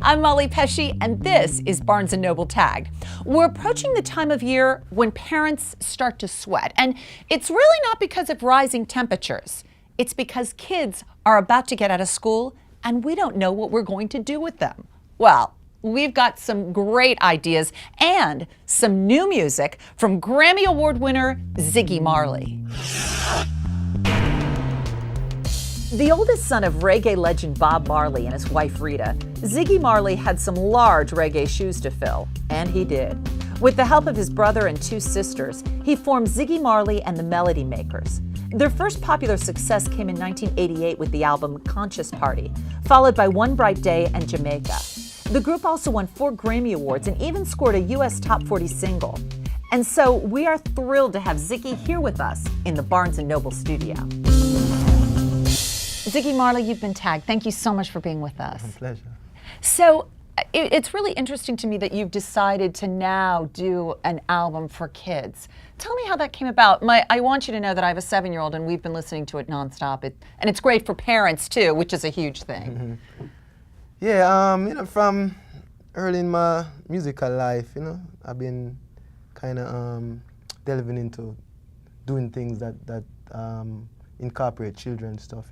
I'm Molly Pesci, and this is Barnes & Noble Tagged. We're approaching the time of year when parents start to sweat, and it's really not because of rising temperatures. It's because kids are about to get out of school, and we don't know what we're going to do with them. Well, we've got some great ideas and some new music from Grammy Award winner Ziggy Marley. The oldest son of reggae legend Bob Marley and his wife Rita, Ziggy Marley had some large reggae shoes to fill, and he did. With the help of his brother and two sisters, he formed Ziggy Marley and the Melody Makers. Their first popular success came in 1988 with the album Conscious Party, followed by One Bright Day and Jamaica. The group also won 4 Grammy Awards and even scored a U.S. Top 40 single. And so we are thrilled to have Ziggy here with us in the Barnes & Noble studio. Ziggy Marley, you've been tagged. Thank you so much for being with us. My pleasure. So it's really interesting to me that you've decided to now do an album for kids. Tell me how that came about. I want you to know that I have a 7-year-old and we've been listening to it nonstop. And it's great for parents too, which is a huge thing. Mm-hmm. Yeah, from early in my musical life, I've been kind of delving into doing things that incorporate children's stuff,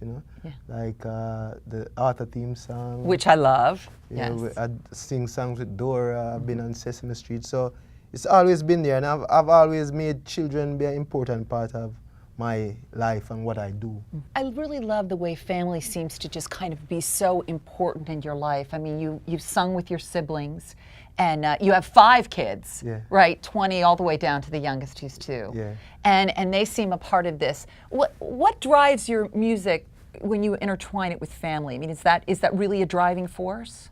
Yeah. like the Arthur theme song. Which I love. Yeah, Yes. I sing songs with Dora, I've been on Sesame Street, so it's always been there, and I've always made children be an important part of my life and what I do. I really love the way family seems to just kind of be so important in your life. I mean, you've sung with your siblings, and you have 5 kids, Yeah. right? 20 all the way down to the youngest, who's 2. Yeah. And they seem a part of this. What drives your music when you intertwine it with family? I mean, is that really a driving force?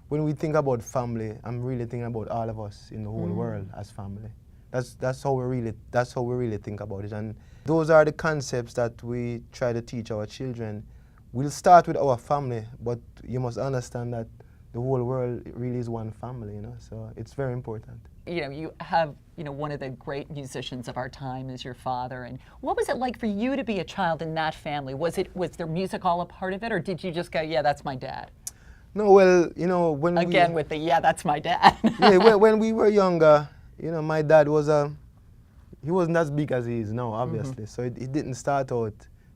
When we think about family, I'm really thinking about all of us in the whole world as family. That's how we really think about it, and those are the concepts that we try to teach our children. We'll start with our family, but you must understand that the whole world really is one family, so it's very important. You have, one of the great musicians of our time is your father, and what was it like for you to be a child in that family? Was their music all a part of it, or did you just go, yeah, that's my dad? No, well, when Again with the, yeah, that's my dad. yeah, when we were younger, my dad he wasn't as big as he is now, obviously. So he didn't start out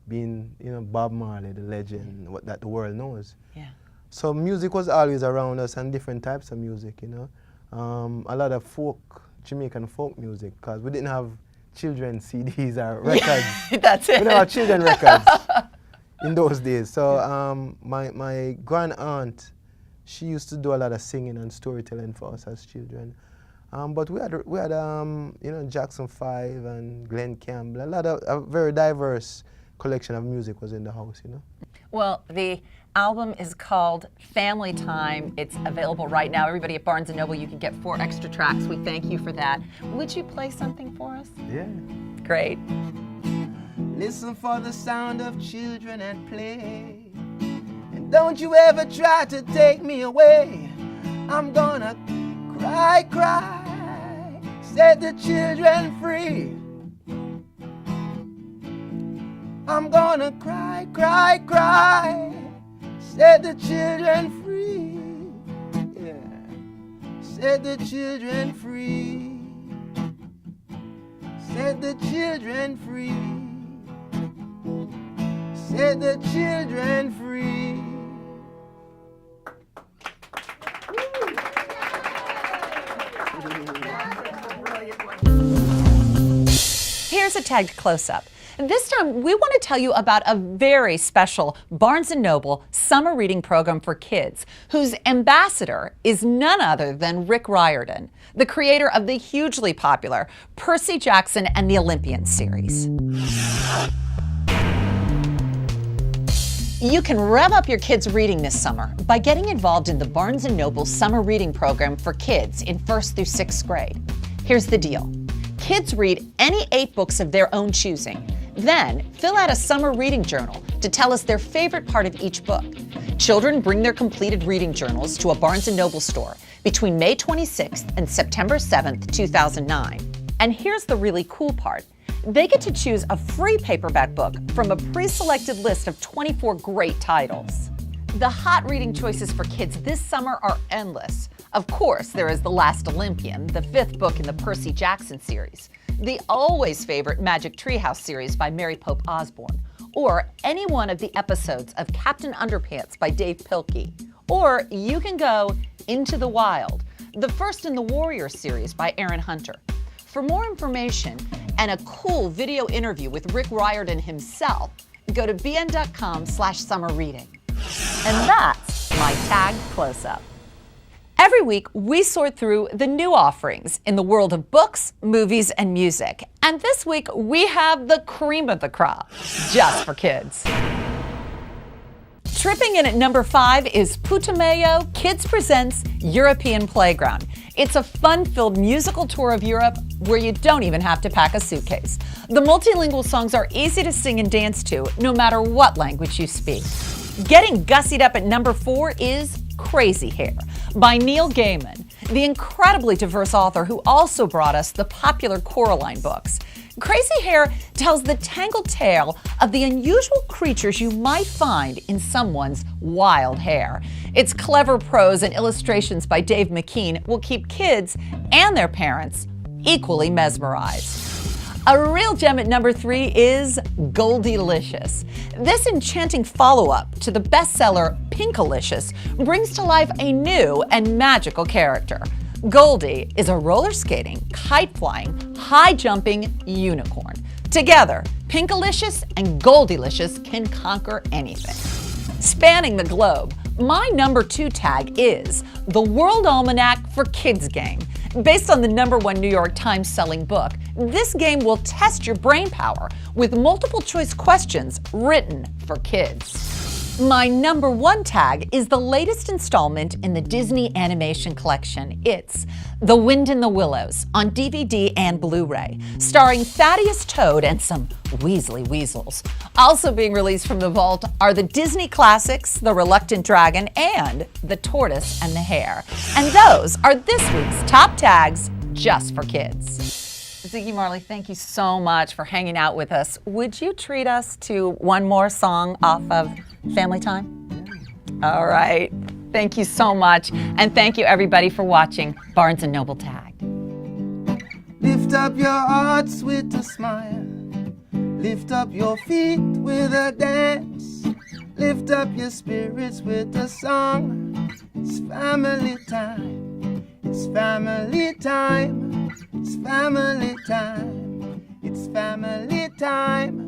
being, Bob Marley, the legend that the world knows. Yeah. So music was always around us, and different types of music, a lot of Jamaican folk music, because we didn't have children CDs or records. That's it. We didn't have children records in those days. So my grand aunt, she used to do a lot of singing and storytelling for us as children. But we had Jackson 5 and Glenn Campbell. A very diverse collection of music was in the house, Well, the album is called Family Time. It's available right now. Everybody at Barnes & Noble, you can get 4 extra tracks. We thank you for that. Would you play something for us? Yeah. Great. Listen for the sound of children at play. And don't you ever try to take me away. I'm gonna cry, cry, set the children free. I'm gonna cry, cry, cry, set the children free. Yeah, set the children free. Set the children free. Set the children free. Here's a tagged close-up. This time, we want to tell you about a very special Barnes & Noble Summer Reading program for kids, whose ambassador is none other than Rick Riordan, the creator of the hugely popular Percy Jackson and the Olympian series. You can rev up your kids' reading this summer by getting involved in the Barnes & Noble Summer Reading program for kids in 1st through 6th grade. Here's the deal. Kids read any 8 books of their own choosing. Then, fill out a summer reading journal to tell us their favorite part of each book. Children bring their completed reading journals to a Barnes & Noble store between May 26th and September 7th, 2009. And here's the really cool part. They get to choose a free paperback book from a pre-selected list of 24 great titles. The hot reading choices for kids this summer are endless. Of course, there is The Last Olympian, the 5th book in the Percy Jackson series, the always favorite Magic Treehouse series by Mary Pope Osborne, or any one of the episodes of Captain Underpants by Dave Pilkey. Or you can go Into the Wild, the first in the Warrior series by Aaron Hunter. For more information and a cool video interview with Rick Riordan himself, go to bn.com/summer reading. And that's my tag close-up. Every week, we sort through the new offerings in the world of books, movies, and music. And this week, we have the cream of the crop, just for kids. Tripping in at number 5 is Putumayo Kids Presents European Playground. It's a fun-filled musical tour of Europe where you don't even have to pack a suitcase. The multilingual songs are easy to sing and dance to, no matter what language you speak. Getting gussied up at number 4 is Crazy Hair by Neil Gaiman, the incredibly diverse author who also brought us the popular Coraline books. Crazy Hair tells the tangled tale of the unusual creatures you might find in someone's wild hair. Its clever prose and illustrations by Dave McKean will keep kids and their parents equally mesmerized. A real gem at number 3 is Goldilicious. This enchanting follow-up to the bestseller Pinkalicious brings to life a new and magical character. Goldie is a roller skating, kite-flying, high-jumping unicorn. Together, Pinkalicious and Goldilicious can conquer anything. Spanning the globe, my number 2 tag is The World Almanac for Kids Game. Based on the number 1 New York Times selling book, this game will test your brain power with multiple choice questions written for kids. My number 1 tag is the latest installment in the Disney Animation Collection. It's The Wind in the Willows on DVD and Blu-ray, starring Thaddeus Toad and some Weasley Weasels. Also being released from the vault are the Disney classics, The Reluctant Dragon, and The Tortoise and the Hare. And those are this week's top tags just for kids. Ziggy Marley, thank you so much for hanging out with us. Would you treat us to one more song off of Family Time? All right. Thank you so much. And thank you, everybody, for watching Barnes & Noble Tag. Lift up your hearts with a smile. Lift up your feet with a dance. Lift up your spirits with a song. It's family time. It's family time. It's family time. It's family time.